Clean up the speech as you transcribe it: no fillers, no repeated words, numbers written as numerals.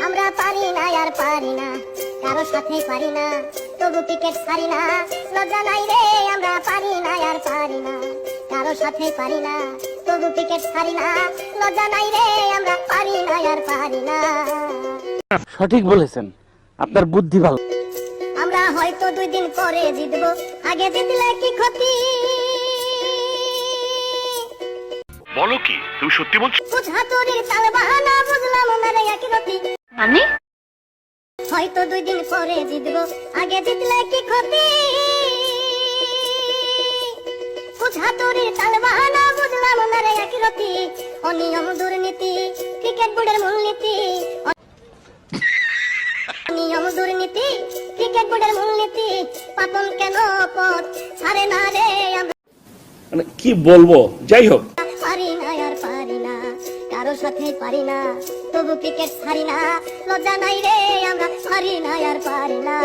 আমরা পারি না আর পারি না, কারো সাথে পারি না, তবু ক্রিকেট ছাড়ি না। লজ্জা নাই রে, আমরা পারি না আর পারি না, কারো সাথে পারি না, তবু ক্রিকেট ছাড়ি না। লজ্জা নাই রে, আমরা পারি না আর পারি না। সঠিক বলেছেন, আপনার বুদ্ধি ভালো। আমরা হয়তো 2 দিন পরে জিতবো, আগে জিতলে কি ক্ষতি? বলো কি, তুমি সত্যি বলছো? বুঝাতুরির তাল বাহানা বুঝলাম না রে একরতি। মানে হয়তো 2 দিন পরে জিতবো, আগে জিতলে কি ক্ষতি? বুঝাতুরির তাল বাহানা বুঝলাম না রে একরতি। অনিয়ম দুর্নীতি ক্রিকেট বোর্ডের মূলনীতি, অনিয়ম দুর্নীতি ক্রিকেট বোর্ডের মূলনীতি। পাপন কেন পথ ছাড়ে না রে, আমরা মানে কি বলবো, যাই হোক পারি না আর পারি না, কারো সাথে পারি না, তবু ক্রিকেট ছাড়ি না। লজ্জা নাই রে, আমরা পারি না আর পারি না।